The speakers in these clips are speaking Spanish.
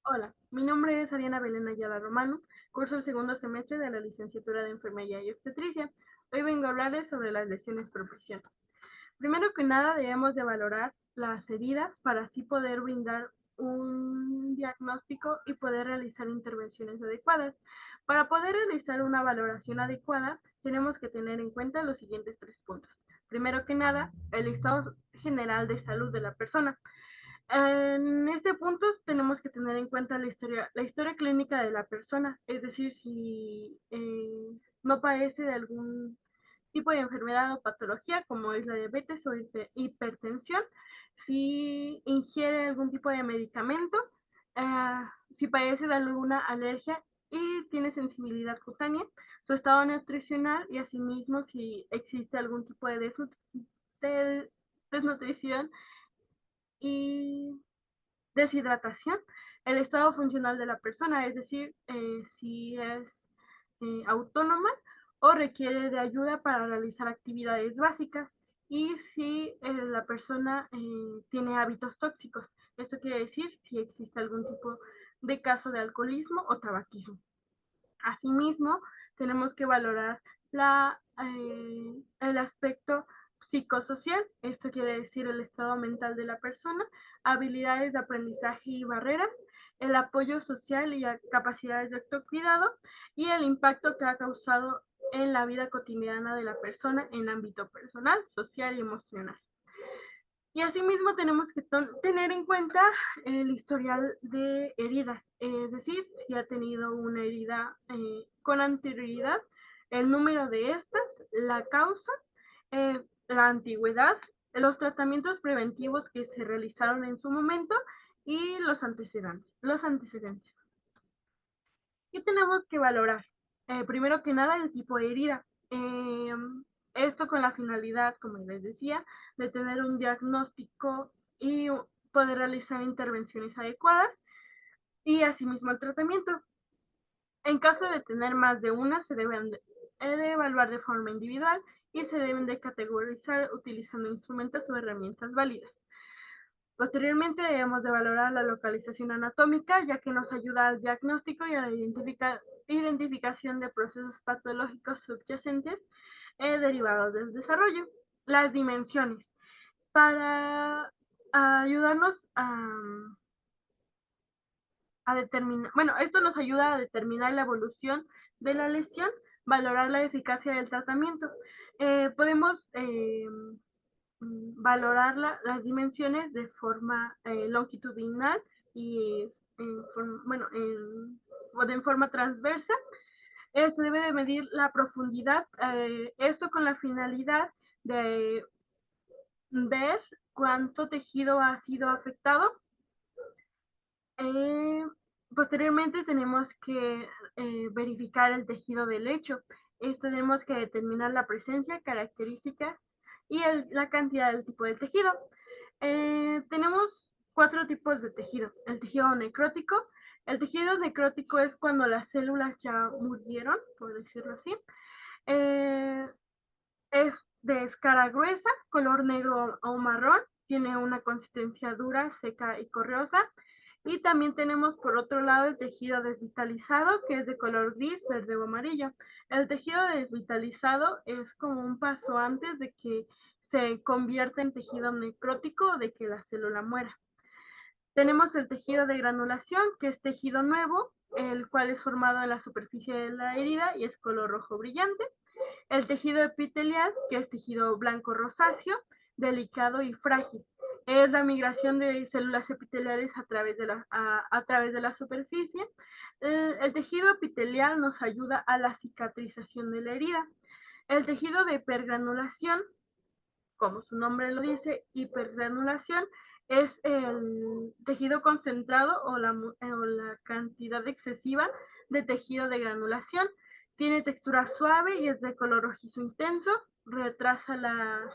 Hola, mi nombre es Ariana Belén Ayala Romano, curso el segundo semestre de la licenciatura de Enfermería y Obstetricia. Hoy vengo a hablarles sobre las lesiones por presión. Primero que nada, debemos de valorar las heridas para así poder brindar un diagnóstico y poder realizar intervenciones adecuadas. Para poder realizar una valoración adecuada, tenemos que tener en cuenta los siguientes tres puntos. Primero que nada, el estado general de salud de la persona. En este punto tenemos que tener en cuenta la historia clínica de la persona, es decir, si no padece de algún tipo de enfermedad o patología como es la diabetes o hipertensión, si ingiere algún tipo de medicamento, si padece de alguna alergia y tiene sensibilidad cutánea, su estado nutricional y asimismo si existe algún tipo de desnutrición y deshidratación, el estado funcional de la persona, es decir, si es autónoma o requiere de ayuda para realizar actividades básicas y si la persona tiene hábitos tóxicos. Esto quiere decir si existe algún tipo de caso de alcoholismo o tabaquismo. Asimismo, tenemos que valorar el aspecto psicosocial, esto quiere decir el estado mental de la persona, habilidades de aprendizaje y barreras, el apoyo social y capacidades de autocuidado y el impacto que ha causado en la vida cotidiana de la persona en ámbito personal, social y emocional. Y asimismo tenemos que tener en cuenta el historial de heridas, es decir, si ha tenido una herida con anterioridad, el número de estas, la causa, la antigüedad, los tratamientos preventivos que se realizaron en su momento y los antecedentes. ¿Qué tenemos que valorar? Primero que nada, el tipo de herida. Esto con la finalidad, como les decía, de tener un diagnóstico y poder realizar intervenciones adecuadas y asimismo el tratamiento. En caso de tener más de una, se deben de evaluar de forma individual y se deben de categorizar utilizando instrumentos o herramientas válidas. Posteriormente debemos de valorar la localización anatómica, ya que nos ayuda al diagnóstico y a la identificación de procesos patológicos subyacentes derivados del desarrollo. Las dimensiones. Para ayudarnos a determinar, bueno, esto nos ayuda a determinar la evolución de la lesión, valorar la eficacia del tratamiento. Podemos valorar las dimensiones de forma longitudinal y bueno, en forma transversa. Se debe de medir la profundidad, esto con la finalidad de ver cuánto tejido ha sido afectado. Eh, Posteriormente tenemos que verificar el tejido del lecho. Tenemos que determinar la presencia, características y la cantidad del tipo de tejido. Tenemos cuatro tipos de tejido. El tejido necrótico. El tejido necrótico es cuando las células ya murieron, por decirlo así. Eh, es de escara gruesa, color negro o marrón, tiene una consistencia dura, seca y correosa. Y también tenemos por otro lado el tejido desvitalizado, que es de color gris, verde o amarillo. El tejido desvitalizado es como un paso antes de que se convierta en tejido necrótico o de que la célula muera. Tenemos el tejido de granulación, que es tejido nuevo, el cual es formado en la superficie de la herida y es color rojo brillante. El tejido epitelial, que es tejido blanco rosáceo, delicado y frágil. Es la migración de células epiteliales a través de la superficie. El tejido epitelial nos ayuda a la cicatrización de la herida. El tejido de hipergranulación, como su nombre lo dice, hipergranulación, es el tejido concentrado o la cantidad excesiva de tejido de granulación. Tiene textura suave y es de color rojizo intenso, retrasa la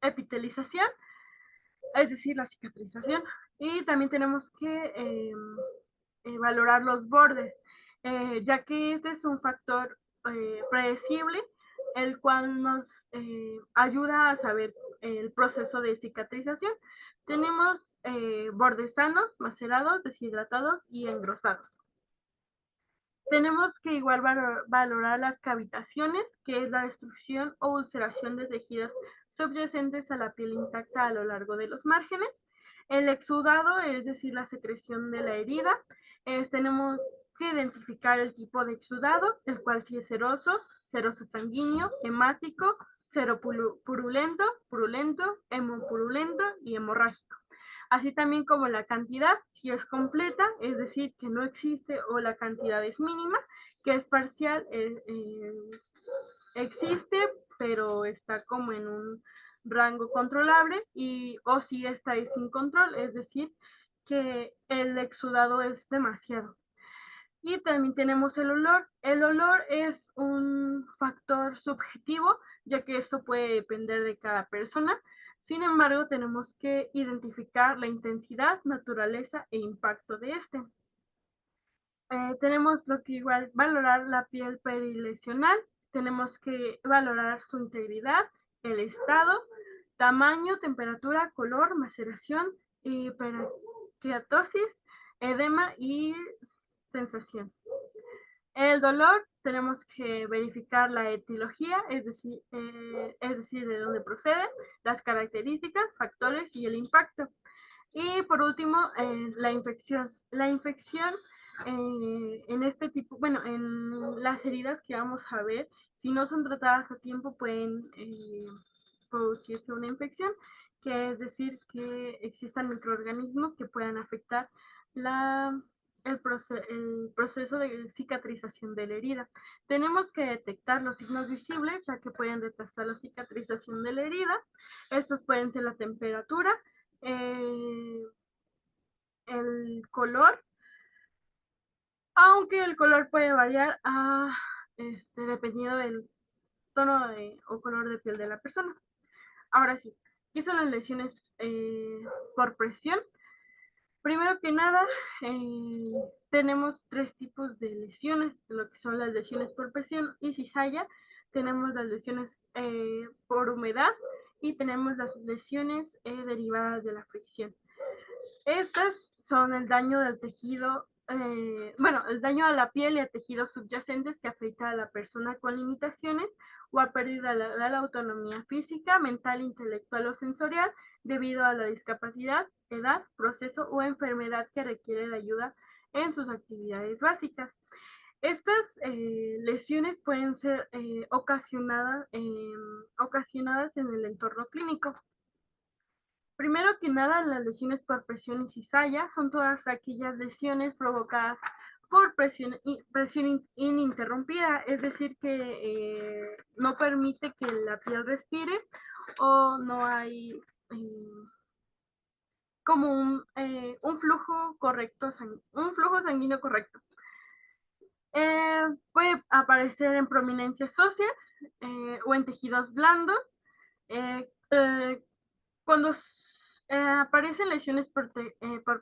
epitelización, es decir, la cicatrización. Y también tenemos que valorar los bordes, ya que este es un factor predecible, el cual nos ayuda a saber el proceso de cicatrización. Tenemos bordes sanos, macerados, deshidratados y engrosados. Tenemos que igual valorar las cavitaciones, que es la destrucción o ulceración de tejidos subyacentes a la piel intacta a lo largo de los márgenes. El exudado, es decir, la secreción de la herida. Tenemos que identificar el tipo de exudado, el cual si es seroso sanguíneo, hemático, seropurulento, purulento, hemopurulento y hemorrágico. Así también como la cantidad, si es completa, es decir, que no existe, o la cantidad es mínima, que es parcial, existe, pero está como en un rango controlable, o si esta es sin control, es decir, que el exudado es demasiado. Y también tenemos el olor. El olor es un factor subjetivo, ya que esto puede depender de cada persona. Sin embargo, tenemos que identificar la intensidad, naturaleza e impacto de este. Tenemos lo que igual valorar la piel perilesional. Tenemos que valorar su integridad, el estado, tamaño, temperatura, color, maceración, hiperkeratosis, edema y sensación. El dolor, tenemos que verificar la etiología, es decir, de dónde procede, las características, factores y el impacto. Y por último, la infección. La infección en este tipo, bueno, en las heridas que vamos a ver, si no son tratadas a tiempo, pueden producirse una infección, que es decir, que existan microorganismos que puedan afectar el proceso de cicatrización de la herida. Tenemos que detectar los signos visibles, ya que pueden retrasar la cicatrización de la herida. Estos pueden ser la temperatura, el color, aunque el color puede variar dependiendo del tono o color de piel de la persona. Ahora sí, ¿qué son las lesiones por presión? Primero que nada, tenemos tres tipos de lesiones, lo que son las lesiones por presión y cizalla. Tenemos las lesiones por humedad y tenemos las lesiones derivadas de la fricción. Estas son el daño del tejido, el daño a la piel y a tejidos subyacentes que afecta a la persona con limitaciones o a pérdida de la autonomía física, mental, intelectual o sensorial debido a la discapacidad, edad, proceso o enfermedad que requiere de ayuda en sus actividades básicas. Estas lesiones pueden ser ocasionadas en el entorno clínico. Primero que nada, las lesiones por presión y cizalla son todas aquellas lesiones provocadas por presión ininterrumpida, es decir, que no permite que la piel respire o no hay como un flujo correcto, un flujo sanguíneo correcto. Puede aparecer en prominencias óseas o en tejidos blandos. Cuando aparecen lesiones por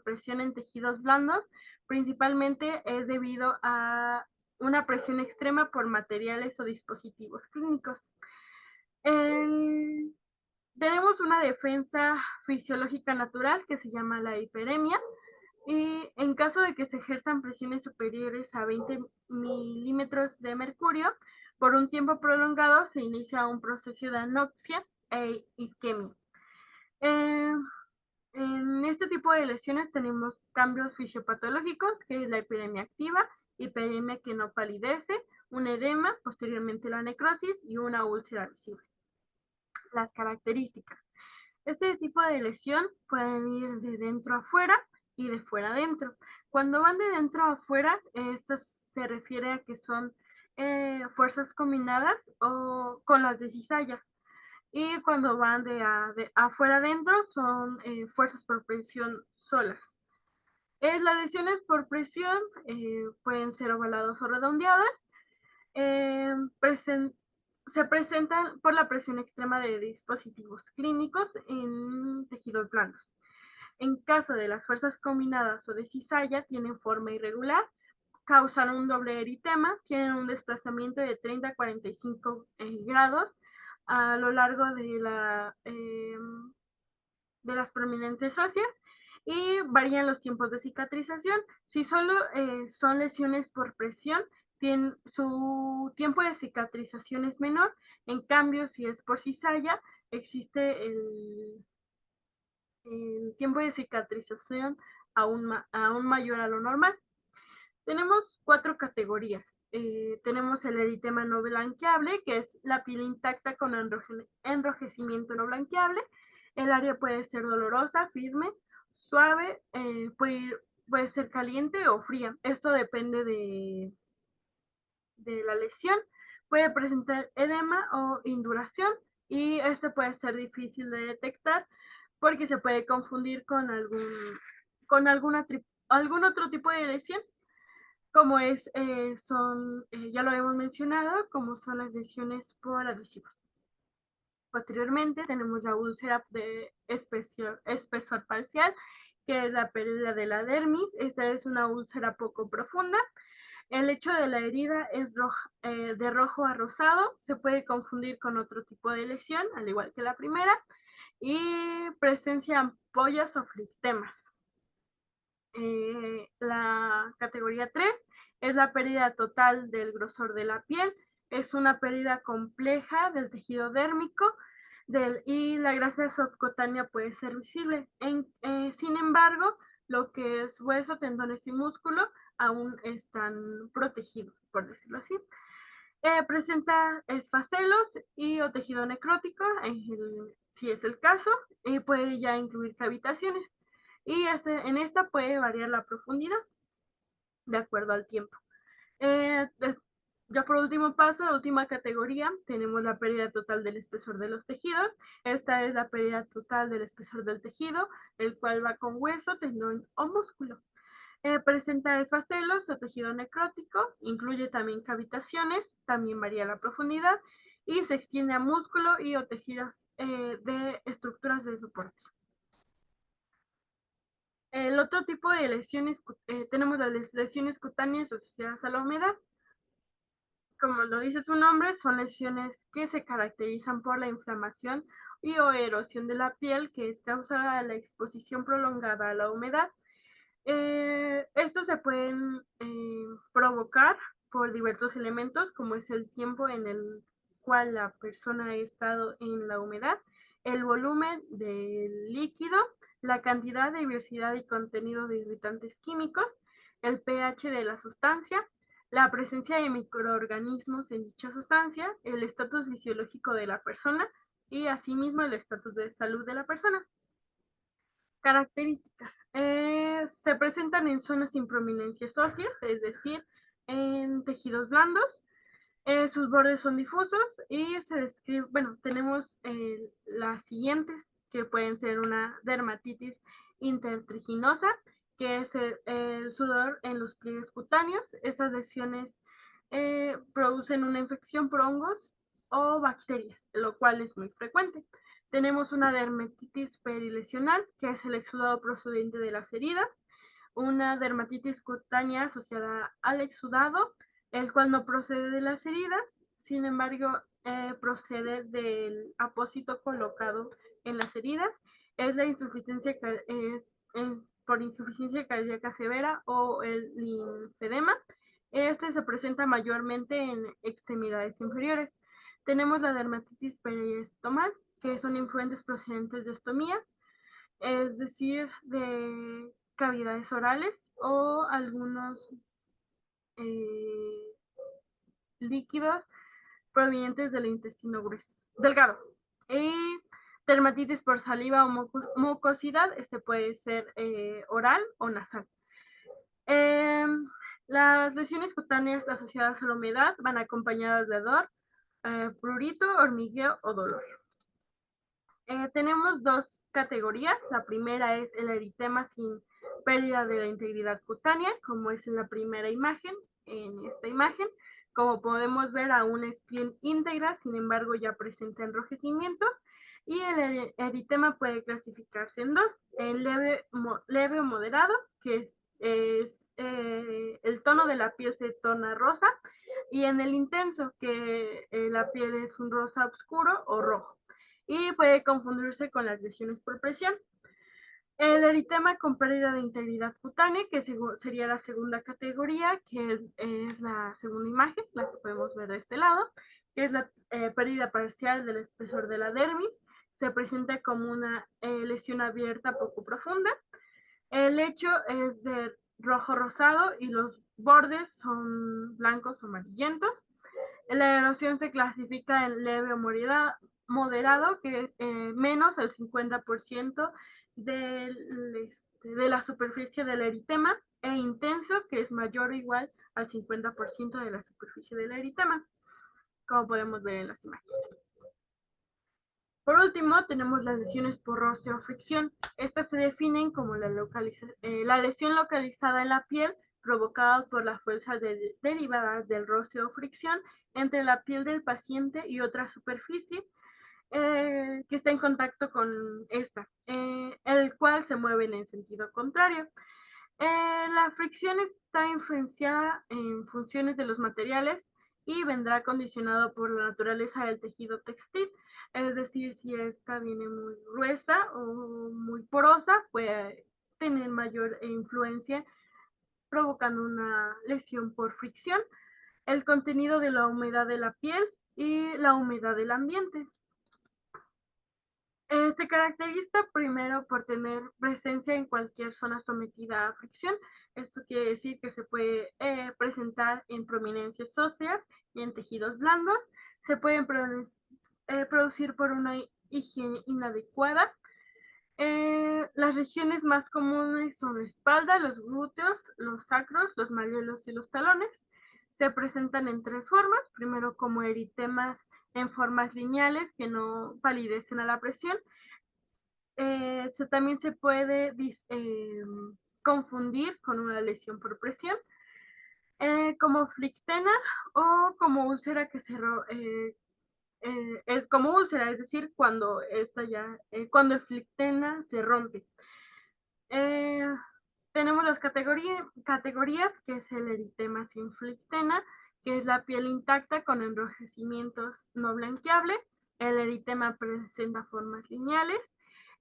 presión en tejidos blandos, principalmente es debido a una presión extrema por materiales o dispositivos clínicos. Tenemos una defensa fisiológica natural que se llama la hiperemia, y en caso de que se ejerzan presiones superiores a 20 milímetros de mercurio por un tiempo prolongado, se inicia un proceso de anoxia e isquemia. En este tipo de lesiones tenemos cambios fisiopatológicos, que es la hiperemia activa, hiperemia que no palidece, un edema, posteriormente la necrosis y una úlcera visible. Las características. Este tipo de lesión pueden ir de dentro a fuera y de fuera a dentro. Cuando van de dentro a fuera, esto se refiere a que son fuerzas combinadas o con las de cizalla. Y cuando van de afuera adentro son fuerzas por presión solas. Las lesiones por presión pueden ser ovaladas o redondeadas. Se presentan por la presión extrema de dispositivos clínicos en tejidos blandos. En caso de las fuerzas combinadas o de cizalla, tienen forma irregular, causan un doble eritema, tienen un desplazamiento de 30 a 45 grados a lo largo de las prominentes óseas y varían los tiempos de cicatrización. Si solo son lesiones por presión, su tiempo de cicatrización es menor. En cambio, si es por cizalla, existe el tiempo de cicatrización aún mayor a lo normal. Tenemos 4 categorías. Tenemos el eritema no blanqueable, que es la piel intacta con enrojecimiento no blanqueable. El área puede ser dolorosa, firme, suave, puede ser caliente o fría. Esto depende de la lesión. Puede presentar edema o induración y este puede ser difícil de detectar porque se puede confundir con algún otro tipo de lesión, como ya lo hemos mencionado, como son las lesiones por adhesivos. Posteriormente tenemos la úlcera de espesor parcial, que es la pérdida de la dermis. Esta es una úlcera poco profunda. El hecho de la herida es de rojo a rosado, se puede confundir con otro tipo de lesión, al igual que la primera, y presencia ampollas o fliptemas. La categoría 3 es la pérdida total del grosor de la piel. Es una pérdida compleja del tejido dérmico y la grasa subcutánea puede ser visible. Sin embargo, lo que es hueso, tendones y músculo aún están protegidos, por decirlo así. Presenta esfacelos y o tejido necrótico, si es el caso, puede ya incluir cavitaciones y en esta puede variar la profundidad de acuerdo al tiempo. Ya por último paso, la última categoría, tenemos la pérdida total del espesor de los tejidos. Esta es la pérdida total del espesor del tejido, el cual va con hueso, tendón o músculo. Presenta esfacelos o tejido necrótico, incluye también cavitaciones, también varía la profundidad y se extiende a músculo y o tejidos de estructuras de soporte. El otro tipo de lesiones, tenemos las lesiones cutáneas asociadas a la humedad. Como lo dice su nombre, son lesiones que se caracterizan por la inflamación y o erosión de la piel que es causada a la exposición prolongada a la humedad. Estos se pueden provocar por diversos elementos, como es el tiempo en el cual la persona ha estado en la humedad, el volumen del líquido, la cantidad de diversidad y contenido de irritantes químicos, el pH de la sustancia, la presencia de microorganismos en dicha sustancia, el estatus fisiológico de la persona y asimismo el estatus de salud de la persona. Características. Se presentan en zonas sin prominencias óseas, es decir, en tejidos blandos. Sus bordes son difusos y se describe, bueno, tenemos las siguientes, que pueden ser una dermatitis intertriginosa, que es el sudor en los pliegues cutáneos. Estas lesiones producen una infección por hongos o bacterias, lo cual es muy frecuente. Tenemos una dermatitis perilesional, que es el exudado procedente de las heridas, una dermatitis cutánea asociada al exudado, el cual no procede de las heridas, sin embargo, procede del apósito colocado en las heridas. Es la insuficiencia por insuficiencia cardíaca severa o el linfedema. Este se presenta mayormente en extremidades inferiores. Tenemos la dermatitis periostomal, que son influentes procedentes de estomías, es decir, de cavidades orales o algunos eh, líquidos provenientes del intestino grueso, delgado. Y dermatitis por saliva o mucosidad, este puede ser oral o nasal. Eh, las lesiones cutáneas asociadas a la humedad van acompañadas de ardor, prurito, hormigueo o dolor. Tenemos dos categorías. La primera es el eritema sin pérdida de la integridad cutánea, como es en la primera imagen. En esta imagen, como podemos ver, aún es piel íntegra, sin embargo ya presenta enrojecimientos. Y el eritema puede clasificarse en dos: el leve o moderado, que el tono de la piel se torna rosa, y en el intenso, que la piel es un rosa oscuro o rojo y puede confundirse con las lesiones por presión. El eritema con pérdida de integridad cutánea, que sería la segunda categoría, que es la segunda imagen, la que podemos ver de este lado, que es la pérdida parcial del espesor de la dermis. Se presenta como una lesión abierta poco profunda. El lecho es de rojo rosado y los bordes son blancos o amarillentos. La erosión se clasifica en leve o moderado, que es menos el 50% de la superficie del eritema, e intenso, que es mayor o igual al 50% de la superficie del eritema, como podemos ver en las imágenes. Por último, tenemos las lesiones por roce o fricción. Estas se definen como la lesión localizada en la piel provocada por las fuerzas derivadas del roce o fricción entre la piel del paciente y otra superficie que está en contacto con esta, el cual se mueve en el sentido contrario. La fricción está influenciada en funciones de los materiales y vendrá condicionado por la naturaleza del tejido textil, es decir, si esta viene muy gruesa o muy porosa, puede tener mayor influencia provocando una lesión por fricción, el contenido de la humedad de la piel y la humedad del ambiente. Se caracteriza primero por tener presencia en cualquier zona sometida a fricción. Esto quiere decir que se puede presentar en prominencias óseas y en tejidos blandos. Se pueden producir por una higiene inadecuada. Las regiones más comunes son la espalda, los glúteos, los sacros, los malleolos y los talones. Se presentan en tres formas, primero como eritemas en formas lineales que no palidecen a la presión. También se puede confundir con una lesión por presión, como flictena o como úlcera es como úlcera, es decir, cuando cuando el flictena se rompe. Eh, Tenemos las categorías, que es el eritema sin flictena, que es la piel intacta con enrojecimientos no blanqueable. El eritema presenta formas lineales.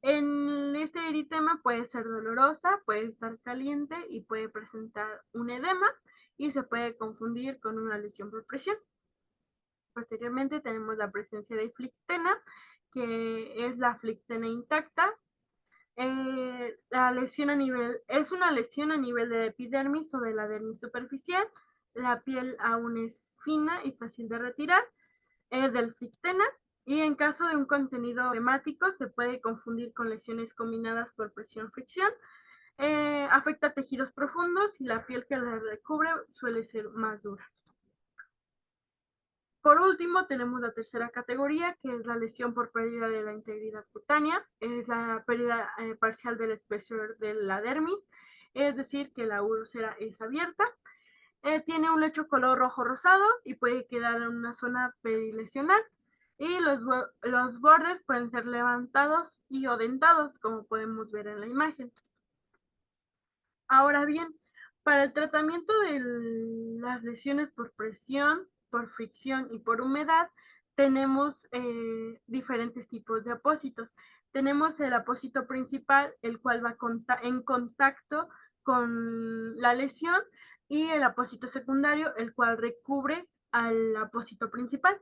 En este eritema puede ser dolorosa, puede estar caliente y puede presentar un edema y se puede confundir con una lesión por presión. Posteriormente tenemos la presencia de flictena, que es la flictena intacta. La lesión es una lesión a nivel de la epidermis o de la dermis superficial. La piel aún es fina y fácil de retirar, del flictena, y en caso de un contenido hemático se puede confundir con lesiones combinadas por presión-fricción. Afecta tejidos profundos y la piel que la recubre suele ser más dura. Por último, tenemos la tercera categoría, que es la lesión por pérdida de la integridad cutánea. Es la pérdida parcial del espesor de la dermis, es decir, que la úlcera es abierta. Tiene un lecho color rojo rosado y puede quedar en una zona perilesional. Y los bordes pueden ser levantados y o dentados, como podemos ver en la imagen. Ahora bien, para el tratamiento de las lesiones por presión, por fricción y por humedad, tenemos diferentes tipos de apósitos. Tenemos el apósito principal, el cual va en contacto con la lesión, y el apósito secundario, el cual recubre al apósito principal.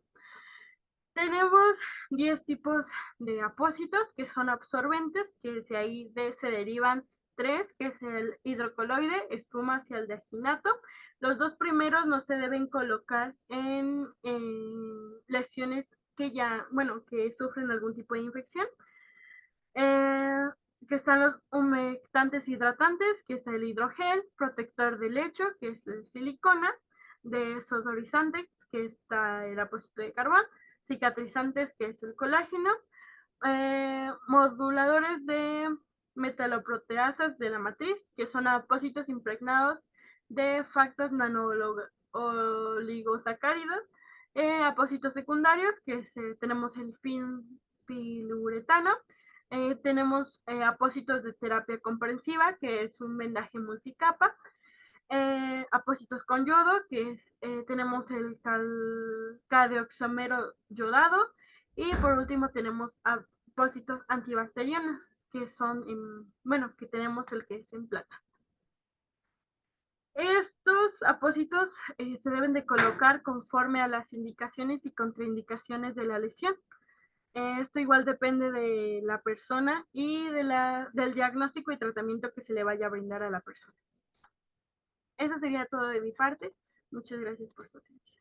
Tenemos 10 tipos de apósitos que son absorbentes, que de ahí se derivan 3, que es el hidrocoloide, espumas y aldeaginato. Los dos primeros no se deben colocar en lesiones que sufren algún tipo de infección. Que están los humectantes hidratantes, que está el hidrogel, protector de lecho, que es el silicona, desodorizante, que está el apósito de carbón, cicatrizantes, que es el colágeno, moduladores de metaloproteasas de la matriz, que son apósitos impregnados de factos nano-oligosacáridos, apósitos secundarios, que tenemos el piluretano, tenemos apósitos de terapia comprensiva, que es un vendaje multicapa, apósitos con yodo, que tenemos el cadioxamero yodado, y por último tenemos apósitos antibacterianos, que son, bueno, que tenemos el que es en plata. Estos apósitos se deben de colocar conforme a las indicaciones y contraindicaciones de la lesión. Esto igual depende de la persona y del diagnóstico y tratamiento que se le vaya a brindar a la persona. Eso sería todo de mi parte. Muchas gracias por su atención.